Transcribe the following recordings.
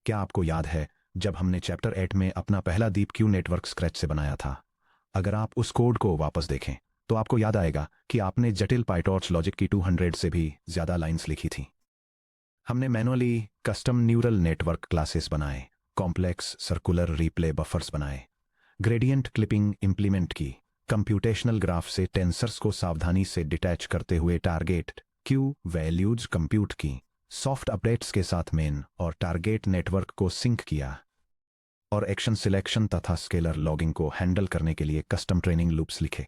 क्या आपको याद है जब हमने चैप्टर 8 में अपना पहला डीप क्यू नेटवर्क स्क्रैच से बनाया था? अगर आप उस कोड को वापस देखें तो आपको याद आएगा कि आपने जटिल पाइटॉर्च लॉजिक की 200 से भी ज़्यादा लाइंस लिखी थी। हमने manually custom neural network classes बनाए, कॉम्प्लेक्स सर्कुलर रिप्ले बफर्स बनाए, ग्रेडियंट क्लिपिंग इंप्लीमेंट की, कंप्यूटेशनल ग्राफ से टेंसर्स को सावधानी से डिटैच करते हुए टारगेट क्यू वैल्यूज कंप्यूट की, सॉफ्ट अपडेट्स के साथ मेन और टारगेट नेटवर्क को सिंक किया, और एक्शन सिलेक्शन तथा स्केलर लॉगिंग को हैंडल करने के लिए कस्टम ट्रेनिंग लूप्स लिखे।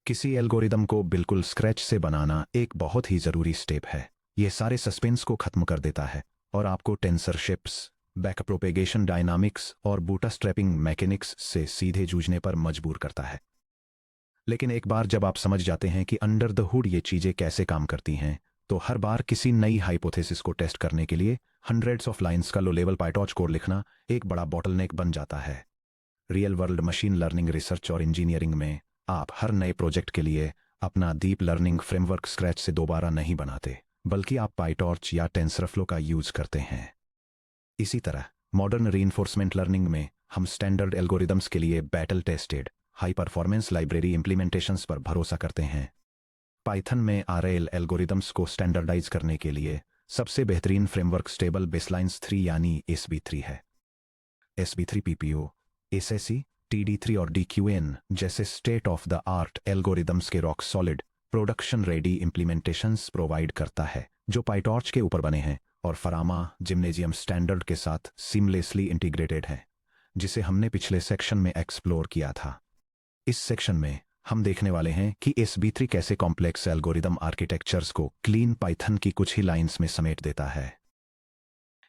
किसी एल्गोरिदम को बिल्कुल स्क्रैच से बनाना एक बहुत ही ज़रूरी स्टेप है। यह सारे सस्पेंस को खत्म कर देता है और आपको tensor ships, back propagation dynamics और बूटस्ट्रैपिंग मैकेनिक्स से सीधे जूझने पर मजबूर करता है। लेकिन एक बार जब आप समझ जाते हैं कि अंडर द हुड ये चीज़ें कैसे काम करती हैं, तो हर बार किसी नई हाइपोथेसिस को टेस्ट करने के लिए हंड्रेड्स ऑफ लाइंस का लो लेवल पाइटॉर्च कोड लिखना एक बड़ा बॉटलनेक बन जाता है। Real world machine learning research और इंजीनियरिंग में आप हर नए प्रोजेक्ट के लिए अपना डीप लर्निंग फ्रेमवर्क स्क्रैच से दोबारा नहीं बनाते, बल्कि आप पाइटॉर्च या टेंसरफ्लो का यूज करते हैं। इसी तरह मॉडर्न रीइंफोर्समेंट लर्निंग में हम स्टैंडर्ड एल्गोरिदम्स के लिए battle tested high performance library implementations पर भरोसा करते हैं। पाइथन में आरएल एल्गोरिदम्स को स्टैंडर्डाइज करने के लिए सबसे बेहतरीन फ्रेमवर्क स्टेबल बेसलाइंस 3 यानी एसबी3 है। एसबी3 पीपीओ, एसएसई, टीडी3 और डीक्यूएन जैसे state of the art algorithms के rock solid production ready implementations provide करता है, जो पाइटॉर्च के ऊपर बने हैं और फरामा जिम्नेजियम स्टैंडर्ड के साथ सीमलेसली इंटीग्रेटेड है, जिसे हमने पिछले सेक्शन में एक्सप्लोर किया था। इस सेक्शन में हम देखने वाले हैं कि एसबी3 कैसे कॉम्प्लेक्स एल्गोरिदम आर्किटेक्चर्स को क्लीन पाइथन की कुछ ही लाइंस में समेट देता है।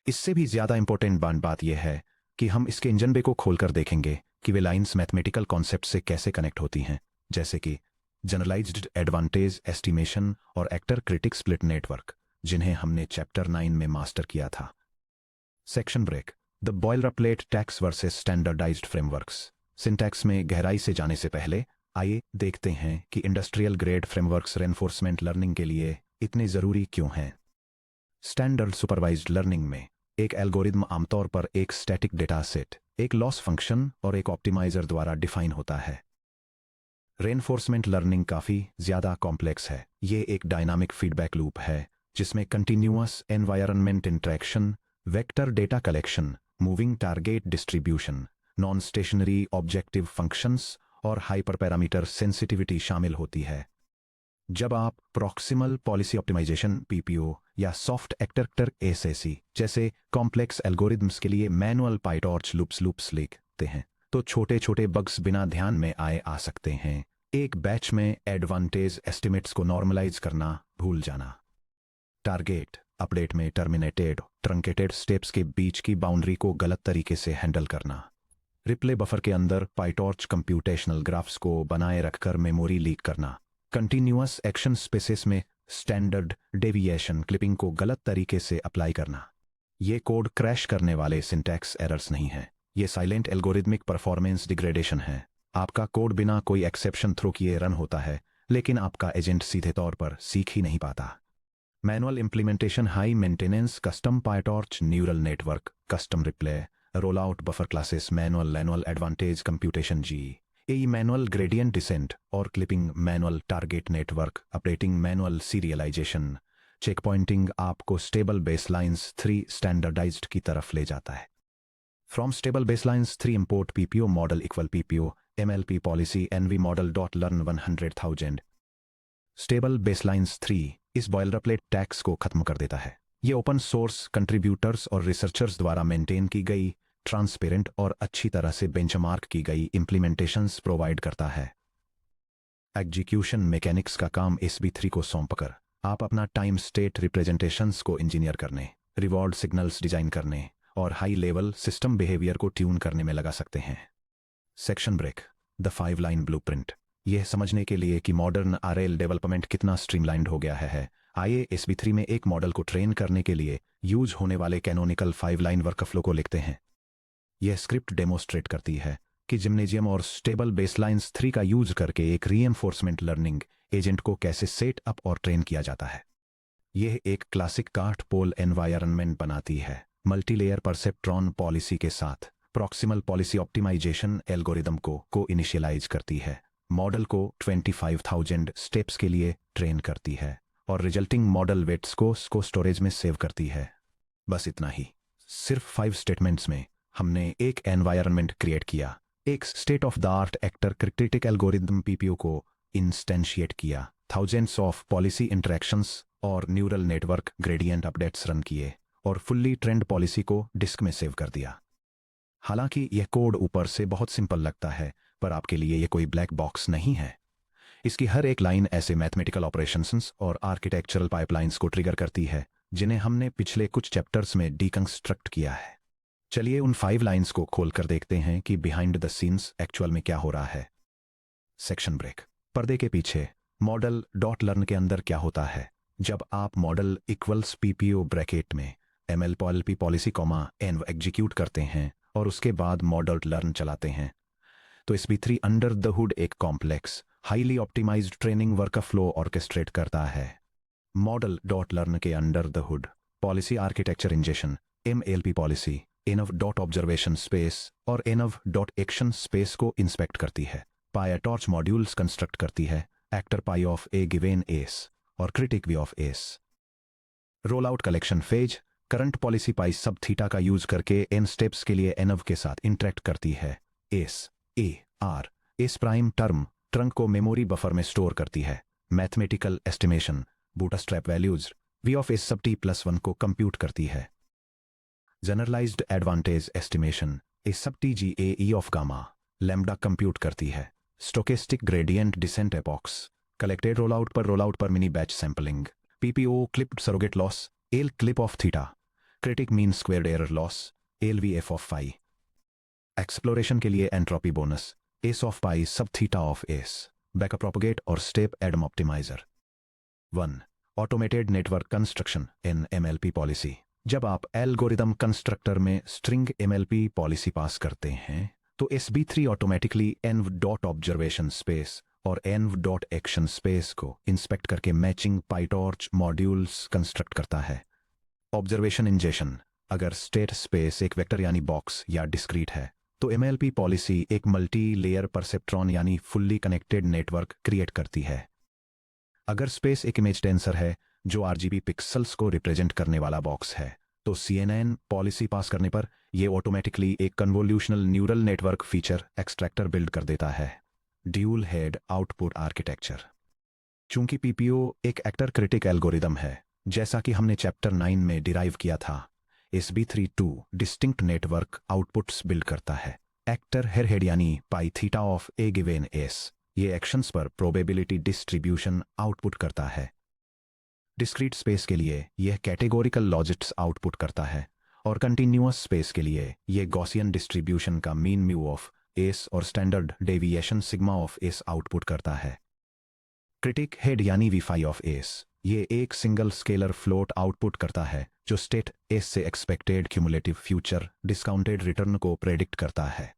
इससे भी ज्यादा इंपॉर्टेंट बात यह है कि हम इसके इंजन बे को खोलकर देखेंगे कि वे लाइंस मैथमेटिकल कॉन्सेप्ट से कैसे कनेक्ट होती हैं, जैसे कि जनरलाइज्ड एडवांटेज एस्टिमेशन और एक्टर क्रिटिक स्प्लिट नेटवर्क, जिन्हें हमने चैप्टर 9 में मास्टर किया था। Section break, the boilerplate text versus standardized frameworks. Syntax में गहराई से जाने से पहले आइए देखते हैं कि industrial grade frameworks reinforcement learning के लिए इतने ज़रूरी क्यों हैं। स्टैंडर्ड सुपरवाइज्ड लर्निंग में एक एल्गोरिदम आमतौर पर एक स्टैटिक डेटा सेट, एक लॉस फंक्शन और एक ऑप्टिमाइजर द्वारा डिफाइन होता है। रेनफोर्समेंट लर्निंग काफ़ी ज़्यादा कॉम्प्लेक्स है। ये एक डायनामिक फीडबैक लूप है जिसमें continuous environment interaction, vector data collection, moving target distribution, non stationary objective functions और हाइपरपैरामीटर सेंसिटिविटी शामिल होती है। जब आप प्रॉक्सिमल पॉलिसी ऑप्टिमाइजेशन पीपीओ या सॉफ्ट एक्टर एसएसी जैसे कॉम्प्लेक्स एल्गोरिदम्स के लिए मैनुअल पाइटॉर्च लूप्स लिखते हैं, तो छोटे छोटे बग्स बिना ध्यान में आए आ सकते हैं। एक बैच में एडवांटेज एस्टिमेट्स को नॉर्मलाइज करना भूल जाना, टारगेट अपडेट में टर्मिनेटेड ट्रंकेटेड स्टेप्स के बीच की बाउंड्री को गलत तरीके से हैंडल करना, रिप्ले बफर के अंदर पाइटॉर्च कंप्यूटेशनल ग्राफ्स को बनाए रखकर मेमोरी लीक करना, कंटिन्यूअस एक्शन स्पेसेस में स्टैंडर्ड डेविएशन क्लिपिंग को गलत तरीके से अप्लाई करना। ये कोड क्रैश करने वाले सिंटैक्स एरर्स नहीं हैं, ये साइलेंट एल्गोरिदमिक परफॉर्मेंस डिग्रेडेशन है। आपका कोड बिना कोई एक्सेप्शन थ्रो किए रन होता है, लेकिन आपका एजेंट सीधे तौर पर सीख ही नहीं पाता। Manual implementation, high maintenance, custom PyTorch neural network, custom replay, rollout buffer classes, manual advantage computation A manual gradient descent और clipping, manual target network updating, manual serialization, checkpointing आपको stable baselines 3 standardized की तरफ ले जाता है। From stable baselines 3 import PPO model equal PPO MLP policy env model dot learn 100,000। Stable baselines 3 इस boilerplate tax को खत्म कर देता है। ये ओपन सोर्स कंट्रीब्यूटर्स और रिसर्चर्स द्वारा मेंटेन की गई ट्रांसपेरेंट और अच्छी तरह से बेंचमार्क की गई इंप्लीमेंटेशंस प्रोवाइड करता है। एग्जीक्यूशन मैकेनिक्स का काम एसबी3 को सौंपकर आप अपना टाइम स्टेट रिप्रेजेंटेशंस को इंजीनियर करने, रिवॉर्ड सिग्नल्स डिजाइन करने और हाई लेवल सिस्टम बिहेवियर को ट्यून करने में लगा सकते हैं। Section break, the 5 line blueprint. यह समझने के लिए कि मॉडर्न आरएल डेवलपमेंट कितना स्ट्रीमलाइंड हो गया है, आइए एसबी3 में एक मॉडल को ट्रेन करने के लिए यूज होने वाले कैनोनिकल 5 लाइन वर्कफ्लो को लिखते हैं। यह स्क्रिप्ट डेमोस्ट्रेट करती है कि जिम्नेजियम और स्टेबल बेसलाइंस 3 का यूज करके एक रीएंफोर्समेंट लर्निंग एजेंट को कैसे सेट अप और ट्रेन किया जाता है। यह एक क्लासिक काट पोल एनवायरनमेंट बनाती है, मल्टीलेयर परसेप्ट्रॉन पॉलिसी के साथ प्रॉक्सिमल पॉलिसी ऑप्टिमाइजेशन एल्गोरिदम को इनिशियलाइज करती है, मॉडल को 25,000 स्टेप्स के लिए ट्रेन करती है और रिजल्टिंग मॉडल वेट्स को स्टोरेज में सेव करती है। बस इतना ही। सिर्फ 5 स्टेटमेंट्स में हमने एक एनवायरनमेंट क्रिएट किया, एक state of the art actor critic algorithm PPO को इंस्टेंशिएट किया, थाउजेंड्स ऑफ पॉलिसी इंटरेक्शंस और neural network gradient updates run किए और फुल्ली ट्रेंड पॉलिसी को डिस्क में सेव कर दिया। हालांकि यह कोड ऊपर से बहुत सिंपल लगता है, पर आपके लिए यह कोई ब्लैक बॉक्स नहीं है। इसकी हर एक लाइन ऐसे मैथमेटिकल ऑपरेशंस और आर्किटेक्चरल पाइपलाइंस को ट्रिगर करती है जिन्हें हमने पिछले कुछ चैप्टर्स में डीकंस्ट्रक्ट किया है। चलिए उन 5 लाइंस को खोलकर देखते हैं कि बिहाइंड द सीन्स एक्चुअल में क्या हो रहा है। Section break. पर्दे के पीछे मॉडल डॉट लर्न के अंदर क्या होता है। जब आप मॉडल इक्वल्स पीपीओ ब्रैकेट में एमएलपी पॉलिसी कॉमा एनव एग्जीक्यूट करते हैं और उसके बाद मॉडल लर्न चलाते हैं, तो SB3 अंडर द हुड एक complex highly optimized training workflow orchestrate करता है। मॉडल डॉट लर्न के under the hood policy architecture injection MLP policy env dot observation space और एनव डॉट एक्शन स्पेस को inspect करती है, पायटॉर्च मॉड्यूल्स कंस्ट्रक्ट करती है, actor pi of a given s और critic V of s. Rollout collection phase current policy pi sub theta का use करके N steps के लिए एनव के साथ इंटरेक्ट करती है। S A R S prime term trunk को मेमोरी बफर में स्टोर करती है। Mathematical estimation bootstrap values V of S sub T+1 को कंप्यूट करती है। Generalised advantage estimation A sub TGAE of gamma lambda compute करती है। Stochastic gradient descent epochs collected rollout पर mini batch sampling PPO clipped surrogate loss L clip of theta critic mean squared error loss LVF of phi. Exploration के लिए entropy bonus S of pi sub theta of s backpropagate और step Adam optimizer. 1. Automated network construction in MLP policy. जब आप algorithm constructor में string MLP policy पास करते हैं तो SB3 automatically env dot observation space और env dot action space को inspect करके मैचिंग पाइटॉर्च मॉड्यूल्स कंस्ट्रक्ट करता है। ऑब्जर्वेशन इंजेक्शन अगर स्टेट स्पेस एक वेक्टर यानी बॉक्स या डिस्क्रीट है तो MLP पॉलिसी एक मल्टी लेयर परसेप्ट्रॉन यानी फुल्ली कनेक्टेड नेटवर्क क्रिएट करती है। अगर स्पेस एक इमेज टेंसर है जो RGB पिक्सल्स को रिप्रेजेंट करने वाला बॉक्स है तो CNN पॉलिसी पास करने पर यह ऑटोमेटिकली एक convolutional neural network feature extractor build कर देता है। Dual head output architecture. चूंकि PPO एक एक्टर क्रिटिक एल्गोरिदम है, जैसा कि हमने चैप्टर 9 में डिराइव किया था, SB3 2 distinct network outputs build करता है। एक्टर हेड यानी pi theta of a given s ये एक्शंस पर प्रोबेबिलिटी डिस्ट्रीब्यूशन आउटपुट करता है। डिस्क्रीट स्पेस के लिए यह कैटेगोरिकल लॉजिट्स आउटपुट करता है और कंटिन्यूअस स्पेस के लिए यह गॉसियन डिस्ट्रीब्यूशन का मीन म्यू ऑफ एस और standard deviation sigma of S output करता है। क्रिटिक हेड यानी V5 ऑफ एस ये एक सिंगल स्केलर फ्लोट आउटपुट करता है जो स्टेट एस से expected cumulative future discounted return को प्रेडिक्ट करता है।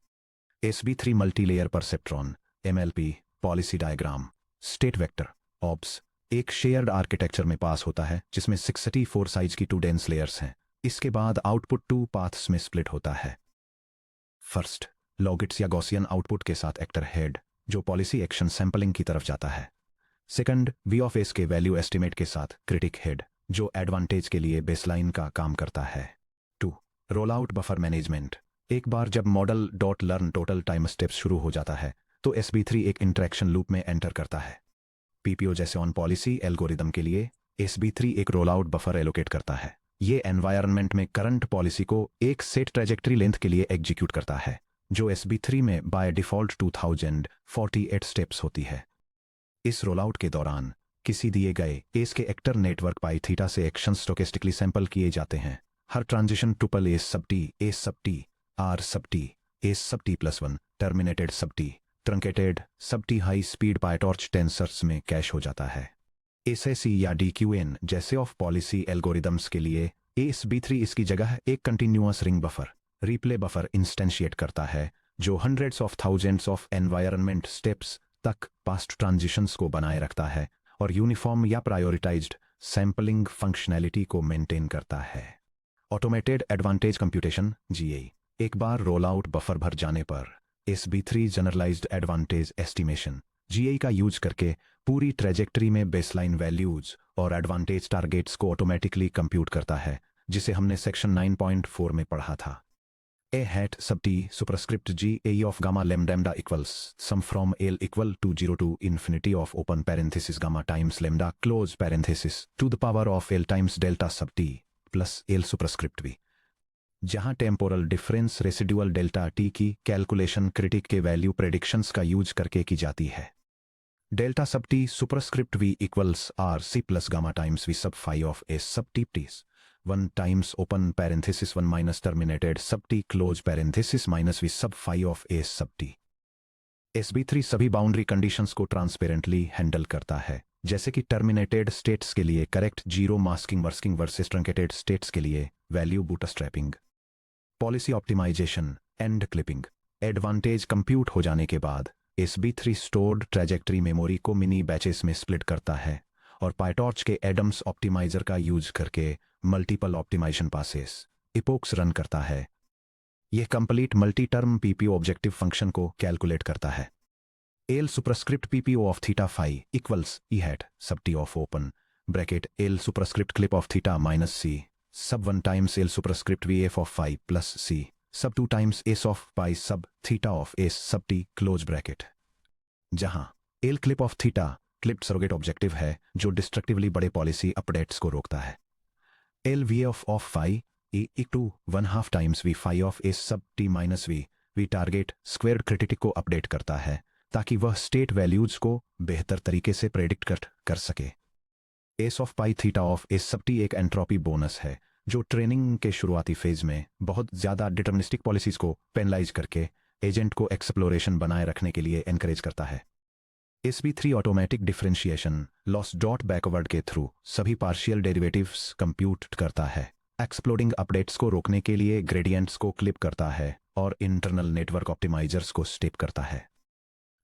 SB3 multilayer perceptron MLP policy diagram state vector obs एक शेयर्ड आर्किटेक्चर में पास होता है जिसमें 64 साइज की 2 डेंस लेयर्स हैं। इसके बाद आउटपुट 2 पाथ्स में स्प्लिट होता है। फर्स्ट लॉगिट्स या गॉसियन आउटपुट के साथ एक्टर हेड जो पॉलिसी एक्शन सैंपलिंग की तरफ जाता है। सेकंड V ऑफ एस के वैल्यू एस्टिमेट के साथ क्रिटिक हेड जो एडवांटेज के लिए बेसलाइन का काम करता है। 2 रोल आउट बफर मैनेजमेंट एक बार जब model dot learn total time steps शुरू हो जाता है तो SB3 एक इंटरेक्शन लूप में एंटर करता है। PPO जैसे ऑन पॉलिसी एल्गोरिदम के लिए SB3 एक रोल आउट बफर एलोकेट करता है। ये एनवायरनमेंट में करंट पॉलिसी को एक सेट ट्रेजेक्टरी लेंथ के लिए एग्जीक्यूट करता है जो SB3 में बाय डिफॉल्ट 2048 स्टेप्स होती है। इस रोल आउट के दौरान किसी दिए गए एस के एक्टर नेटवर्क पाई थीटा से एक्शन स्टोकेस्टिकली सैंपल किए जाते हैं। हर transition tuple S sub T R सब T S sub T+1 terminated sub T truncated सब T high speed PyTorch tensors में कैश हो जाता है। SAC या DQN जैसे ऑफ पॉलिसी एल्गोरिदम्स के लिए SB3 इसकी जगह एक continuous ring buffer replay buffer instantiate करता है जो hundreds of thousands of environment steps तक पास्ट ट्रांजिशंस को बनाए रखता है और यूनिफॉर्म या प्रायोरिटाइज्ड सैंपलिंग फंक्शनैलिटी को मेंटेन करता है। ऑटोमेटेड एडवांटेज कंप्यूटेशन जीए। एक बार रोल आउट बफर भर जाने पर SB3 जनरलाइज्ड एडवांटेज एस्टिमेशन जीए का यूज करके पूरी ट्रेजेक्टरी में बेसलाइन वैल्यूज और एडवांटेज टारगेट्स को ऑटोमेटिकली कंप्यूट करता है, जिसे हमने सेक्शन 9.4 में पढ़ा था। A hat sub t superscript g a of gamma lambda equals sum from L equal to 0 to infinity of open parenthesis gamma times lambda close parenthesis to the power of L times delta sub t plus L superscript v, जहां temporal difference residual delta t की calculation critic के value predictions का use करके की जाती है। Delta sub t superscript v equals r c plus gamma times V sub phi of S sub t टीस 1 times open parenthesis 1 minus terminated sub t close parenthesis minus V sub phi of S sub t. SB3 सभी boundary conditions को transparently handle करता है, जैसे कि terminated states के लिए correct zero masking working versus truncated states के लिए value bootstrapping. Policy optimization and clipping. Advantage compute हो जाने के बाद SB3 स्टोर्ड ट्रैजेक्टरी मेमोरी को मिनी बैचेस में स्प्लिट करता है और पाइटॉर्च के एडम्स ऑप्टिमाइजर का यूज करके multiple optimization passes epochs run करता है। यह complete multi term PPO objective function को कैलकुलेट करता है। L superscript PPO of theta phi equals E hat sub t of open bracket L superscript clip of theta minus c sub 1 times L superscript VF of phi plus c sub 2 times S of pi sub theta of S sub t close bracket, जहां L clip of theta clipped surrogate objective है जो destructively बड़े policy updates को रोकता है। L VF of phi to 1/2 times V phi of S sub t minus V target squared critic को update करता है ताकि वह स्टेट वैल्यूज को बेहतर तरीके से प्रेडिक्ट कर सके। S of pi theta of S sub T एक एंट्रोपी बोनस है जो ट्रेनिंग के शुरुआती फेज में बहुत ज़्यादा डिटर्मिनिस्टिक पॉलिसीज को पेनलाइज करके एजेंट को एक्सप्लोरेशन बनाए रखने के लिए एनकरेज करता है। SB3 automatic differentiation loss dot backward के थ्रू सभी पार्शियल डेरिवेटिव्स कंप्यूट करता है, एक्सप्लोडिंग अपडेट्स को रोकने के लिए ग्रेडियंट्स को क्लिप करता है और इंटरनल नेटवर्क ऑप्टिमाइजर्स को स्टेप करता है।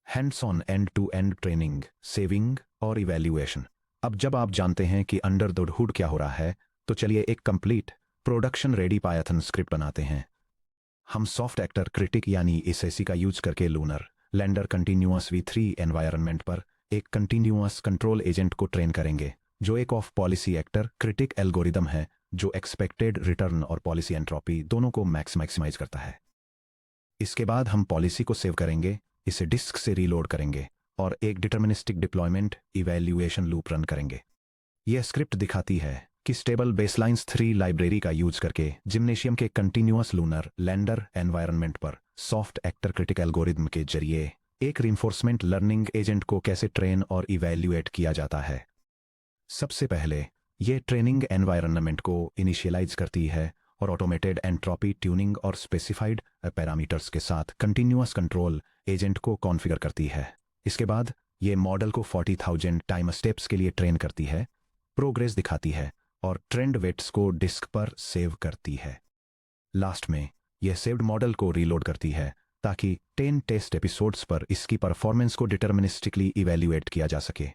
Hands on end to end training, saving और इवैल्यूएशन। अब जब आप जानते हैं कि अंडर द हुड क्या हो रहा है, तो चलिए एक complete production ready Python script बनाते हैं। हम सॉफ्ट एक्टर क्रिटिक यानी SAC का यूज करके lunar lander continuous V3 environment पर एक कंटिन्यूअस कंट्रोल एजेंट को ट्रेन करेंगे, जो एक of policy actor critic algorithm है जो एक्सपेक्टेड रिटर्न और पॉलिसी एंट्रोपी दोनों को मैक्सिमाइज करता है। इसके बाद हम पॉलिसी को सेव करेंगे, इसे डिस्क से रीलोड करेंगे और एक deterministic deployment evaluation loop run करेंगे। यह स्क्रिप्ट दिखाती है कि स्टेबल बेसलाइंस 3 लाइब्रेरी का यूज करके जिम्नेशियम के कंटिन्यूअस लूनर लैंडर एनवायरनमेंट पर सॉफ्ट एक्टर क्रिटिक एल्गोरिदम के जरिए एक रिइंफोर्समेंट लर्निंग एजेंट को कैसे ट्रेन और इवैल्यूएट किया जाता है। सबसे पहले यह ट्रेनिंग एनवायरनमेंट को इनिशियलाइज करती है और ऑटोमेटेड एंट्रोपी ट्यूनिंग और स्पेसिफाइड पैरामीटर्स के साथ कंटिन्यूअस कंट्रोल एजेंट को कॉन्फ़िगर करती है। इसके बाद यह मॉडल को 40,000 टाइम स्टेप्स के लिए ट्रेन करती है, प्रोग्रेस दिखाती है और ट्रेंड वेट्स को डिस्क पर सेव करती है। लास्ट में यह सेव्ड मॉडल को रीलोड करती है ताकि 10 टेस्ट एपिसोड्स पर इसकी परफॉर्मेंस को डिटर्मिनिस्टिकली इवैल्यूएट किया जा सके,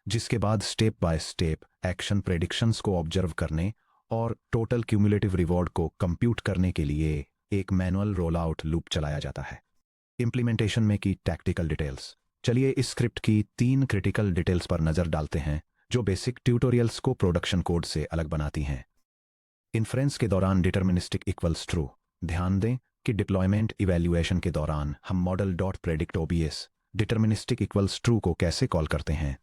जिसके बाद step by step action predictions को ऑब्जर्व करने और टोटल क्यूमुलेटिव रिवॉर्ड को कंप्यूट करने के लिए एक मैनुअल रोल आउट लूप चलाया जाता है। इंप्लीमेंटेशन में की टैक्टिकल डिटेल्स। चलिए इस स्क्रिप्ट की 3 क्रिटिकल डिटेल्स पर नजर डालते हैं जो बेसिक ट्यूटोरियल्स को प्रोडक्शन कोड से अलग बनाती हैं। इन्फ्रेंस के दौरान डिटर्मिनिस्टिक इक्वल्स ट्रू। ध्यान दें कि डिप्लॉयमेंट इवैल्यूएशन के दौरान हम model dot predict OBS deterministic equals true को कैसे कॉल करते हैं।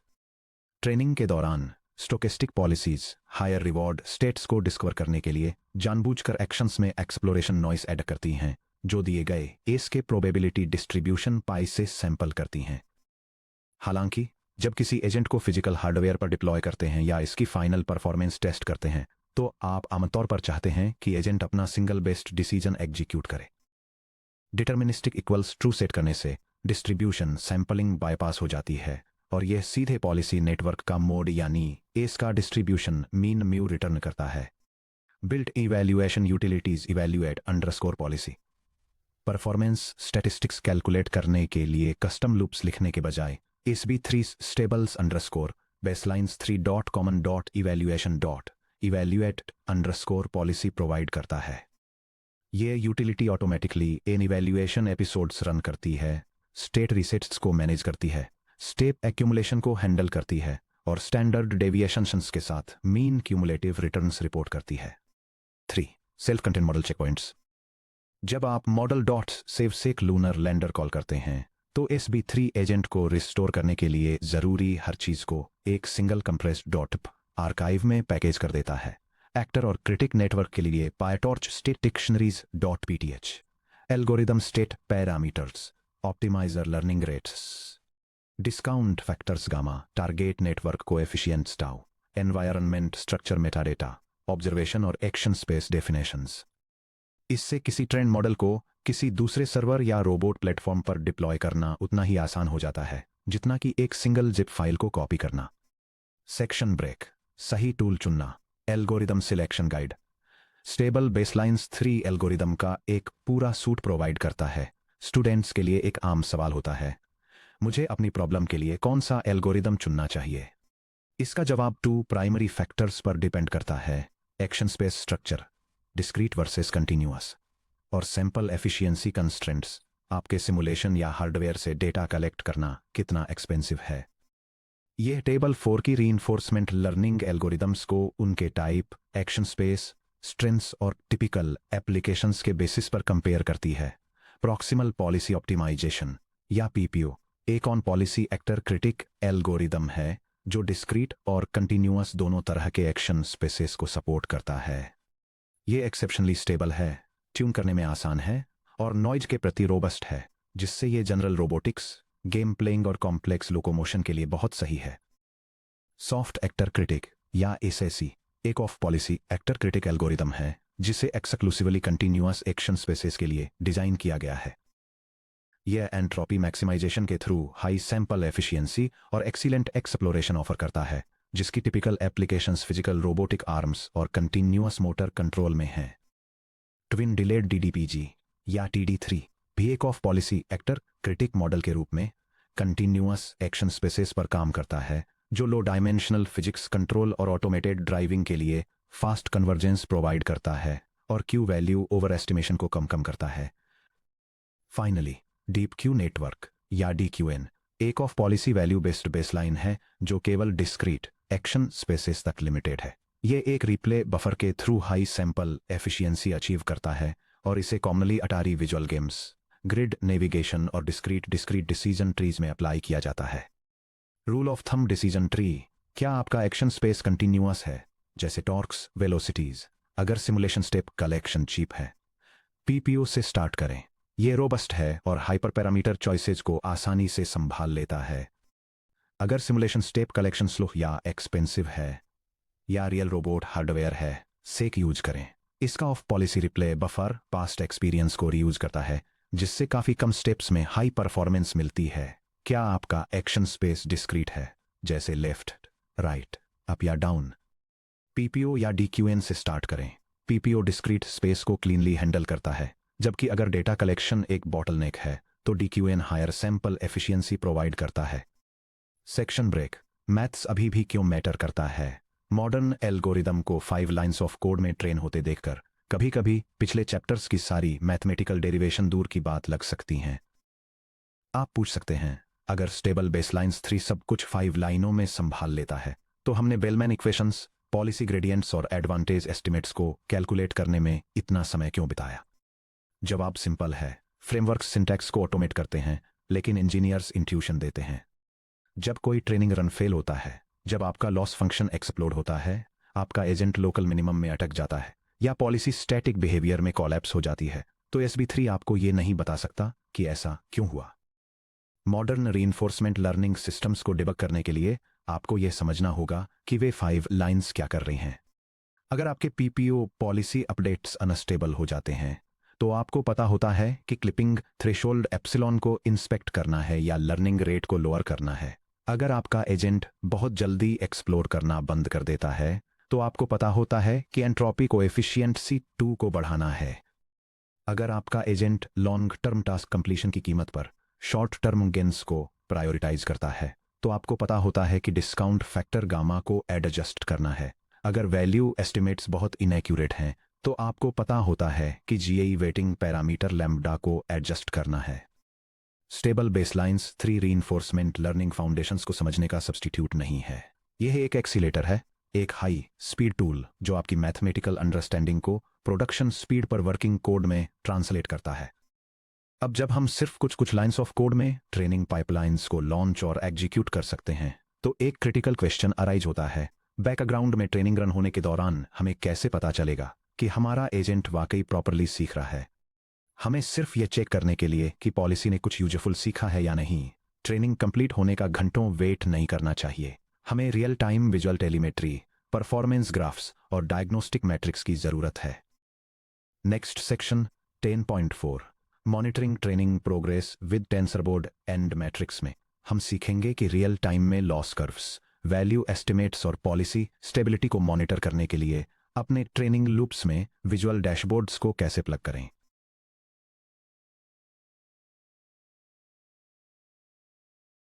ट्रेनिंग के दौरान stochastic policies higher reward states को डिस्कवर करने के लिए जानबूझकर एक्शंस में एक्सप्लोरेशन नॉइस ऐड करती हैं, जो दिए गए एस के प्रोबेबिलिटी डिस्ट्रीब्यूशन पाई से सैंपल करती हैं। हालांकि जब किसी एजेंट को फिजिकल हार्डवेयर पर डिप्लॉय करते हैं या इसकी फाइनल परफॉर्मेंस टेस्ट करते हैं, तो आप आमतौर पर चाहते हैं कि एजेंट अपना सिंगल बेस्ड डिसीजन एग्जीक्यूट करे। डिटर्मिनिस्टिक इक्वल्स ट्रू सेट करने से डिस्ट्रीब्यूशन सैंपलिंग बाईपास हो जाती है और यह सीधे पॉलिसी नेटवर्क का मोड यानी एस का डिस्ट्रीब्यूशन मीन म्यू रिटर्न करता है। Built evaluation utilities evaluate underscore policy. Performance statistics calculate करने के लिए कस्टम लूप्स लिखने के बजाय SB3 stables underscore baselines 3 dot common dot evaluation dot evaluate_policy provide करता है। ये utility automatically N evaluation episodes run करती है, स्टेट रीसेट्स को मैनेज करती है, स्टेप एक्यूमुलेशन को हैंडल करती है और स्टैंडर्ड डेविएशंस के साथ मीन क्यूमुलेटिव रिटर्न्स रिपोर्ट करती है। 3. Self content model checkpoints. जब आप मॉडल डॉट सेव सेक लूनर लैंडर कॉल करते हैं तो SB3 एजेंट को रिस्टोर करने के लिए जरूरी हर चीज को एक सिंगल कंप्रेस्ड डॉट आर्काइव में पैकेज कर देता है। एक्टर और क्रिटिक नेटवर्क के लिए PyTorch state dictionaries .pth, algorithm state parameters, optimizer learning rates, discount factors gamma, target network coefficients tau, environment structure metadata, observation और एक्शन स्पेस डेफिनेशंस। इससे किसी ट्रेंड मॉडल को किसी दूसरे सर्वर या रोबोट प्लेटफॉर्म पर डिप्लॉय करना उतना ही आसान हो जाता है जितना कि एक सिंगल जिप फाइल को कॉपी करना। सेक्शन ब्रेक, सही टूल चुनना, algorithm selection guide. Stable baselines 3 algorithm का एक पूरा सूट प्रोवाइड करता है। स्टूडेंट्स के लिए एक आम सवाल होता है, मुझे अपनी प्रॉब्लम के लिए कौन सा एल्गोरिदम चुनना चाहिए? इसका जवाब 2 प्राइमरी फैक्टर्स पर डिपेंड करता है: action space structure, discrete versus continuous, और सैंपल एफिशिएंसी कंस्ट्रेंट्स। आपके सिमुलेशन या हार्डवेयर से डेटा कलेक्ट करना कितना एक्सपेंसिव है। यह टेबल 4 की रीइंफोर्समेंट लर्निंग एल्गोरिदम्स को उनके टाइप, एक्शन स्पेस, स्ट्रेंथ्स और टिपिकल एप्लीकेशंस के बेसिस पर कंपेयर करती है। प्रॉक्सिमल पॉलिसी ऑप्टिमाइजेशन या PPO एक on policy actor critic algorithm है जो डिस्क्रीट और कंटिन्यूअस दोनों तरह के एक्शन स्पेसेस को सपोर्ट करता है। ये एक्सेप्शनली स्टेबल है, ट्यून करने में आसान है और नॉइज के प्रति रोबस्ट है, जिससे ये जनरल रोबोटिक्स, गेम प्लेइंग और कॉम्प्लेक्स लोकोमोशन के लिए बहुत सही है। सॉफ्ट एक्टर क्रिटिक या SAC एक of policy actor critic algorithm है जिसे एक्सक्लूसिवली कंटिन्यूअस एक्शन स्पेसेस के लिए डिजाइन किया गया है। यह एंट्रोपी मैक्सिमाइजेशन के थ्रू हाई सैंपल एफिशिएंसी और एक्सीलेंट एक्सप्लोरेशन ऑफर करता है, जिसकी typical applications physical robotic arms और कंटिन्यूअस मोटर कंट्रोल में हैं। ट्विन डिलेड DDPG या TD3 भी एक of policy actor critic model के रूप में कंटिन्यूअस एक्शन स्पेसेस पर काम करता है, जो लो डायमेंशनल फिजिक्स कंट्रोल और ऑटोमेटेड ड्राइविंग के लिए फास्ट कन्वर्जेंस प्रोवाइड करता है और क्यू वैल्यू ओवर एस्टिमेशन को कम करता है। फाइनली, डीप क्यू नेटवर्क या DQN एक of policy value based baseline है जो केवल डिस्क्रीट एक्शन स्पेसेस तक लिमिटेड है। ये एक रिप्ले बफर के through high sample efficiency achieve करता है और इसे कॉमनली अटारी विजुअल गेम्स, ग्रिड नेविगेशन और डिस्क्रीट डिसीजन ट्रीज में अप्लाई किया जाता है। Rule of thumb decision tree, क्या आपका एक्शन स्पेस कंटिन्यूअस है जैसे टॉर्क्स, वेलोसिटीज? अगर सिमुलेशन स्टेप कलेक्शन चीप है, PPO से स्टार्ट करें। यह रोबस्ट है और हाइपर पैरामीटर चॉइसेज को आसानी से संभाल लेता है। अगर सिमुलेशन स्टेप कलेक्शन स्लो या एक्सपेंसिव है या रियल रोबोट हार्डवेयर है, सेक यूज करें। इसका of policy replay buffer past experience को रीयूज करता है, जिससे काफी कम स्टेप्स में हाई परफॉर्मेंस मिलती है। क्या आपका एक्शन स्पेस डिस्क्रीट है जैसे लेफ्ट, राइट, अप या डाउन? PPO या DQN से स्टार्ट करें। PPO डिस्क्रीट स्पेस को क्लीनली हैंडल करता है, जबकि अगर डेटा कलेक्शन एक बॉटलनेक है तो DQN higher sample efficiency provide करता है। सेक्शन ब्रेक, मैथ्स अभी भी क्यों मैटर करता है? मॉडर्न एल्गोरिदम को 5 लाइंस ऑफ कोड में ट्रेन होते देखकर कभी कभी पिछले चैप्टर्स की सारी मैथमेटिकल डेरिवेशन दूर की बात लग सकती हैं। आप पूछ सकते हैं, अगर स्टेबल बेसलाइंस 3 सब कुछ 5 लाइनों में संभाल लेता है तो हमने बेलमैन इक्वेशंस, पॉलिसी ग्रेडियंट्स और एडवांटेज एस्टिमेट्स को कैलकुलेट करने में इतना समय क्यों बिताया? जवाब सिंपल है, फ्रेमवर्क्स सिंटैक्स को ऑटोमेट करते हैं लेकिन इंजीनियर्स इंट्यूशन देते हैं। जब कोई ट्रेनिंग रन फेल होता है, जब आपका लॉस फंक्शन एक्सप्लोड होता है, आपका एजेंट लोकल मिनिमम में अटक जाता है या पॉलिसी स्टैटिक बिहेवियर में कोलैप्स हो जाती है, तो SB3 आपको ये नहीं बता सकता कि ऐसा क्यों हुआ। मॉडर्न रीइंफोर्समेंट लर्निंग सिस्टम्स को डिबग करने के लिए आपको यह समझना होगा कि वे 5 लाइंस क्या कर रही हैं। अगर आपके PPO पॉलिसी अपडेट्स अनस्टेबल हो जाते हैं तो आपको पता होता है कि क्लिपिंग थ्रेशोल्ड एप्सिलॉन को इंस्पेक्ट करना है या लर्निंग रेट को लोअर करना है। अगर आपका एजेंट बहुत जल्दी एक्सप्लोर करना बंद कर देता है तो आपको पता होता है कि एंट्रोपी कोएफिशिएंट C2 को बढ़ाना है। अगर आपका agent long term task completion की कीमत पर शॉर्ट टर्म गेन्स को प्रायोरिटाइज करता है तो आपको पता होता है कि डिस्काउंट फैक्टर गामा को एडजस्ट करना है। अगर वैल्यू एस्टिमेट्स बहुत इनएक्यूरेट हैं तो आपको पता होता है कि जीएई वेटिंग पैरामीटर लैम्ब्डा को एडजस्ट करना है। Stable baselines 3 reinforcement learning foundations को समझने का सब्स्टिट्यूट नहीं है। यह एक एक्सीलेटर है, एक हाई स्पीड टूल जो आपकी मैथमेटिकल अंडरस्टैंडिंग को प्रोडक्शन स्पीड पर वर्किंग कोड में ट्रांसलेट करता है। अब जब हम सिर्फ कुछ लाइंस ऑफ कोड में ट्रेनिंग पाइपलाइंस को लॉन्च और एग्जीक्यूट कर सकते हैं तो एक क्रिटिकल क्वेश्चन अराइज होता है, बैकग्राउंड में ट्रेनिंग रन होने के दौरान हमें कैसे पता चलेगा कि हमारा एजेंट वाकई प्रॉपरली सीख रहा है। हमें सिर्फ यह चेक करने के लिए कि पॉलिसी ने कुछ यूजफुल सीखा है या नहीं, ट्रेनिंग कंप्लीट होने का घंटों वेट नहीं करना चाहिए। हमें real time visual telemetry, performance graphs और डायग्नोस्टिक मैट्रिक्स की जरूरत है। Next section 10.4 monitoring training progress with TensorBoard and metrics में हम सीखेंगे कि रियल टाइम में लॉस कर्व्स, वैल्यू एस्टिमेट्स और पॉलिसी स्टेबिलिटी को मॉनिटर करने के लिए अपने ट्रेनिंग लूप्स में विजुअल डैशबोर्ड्स को कैसे प्लग करें।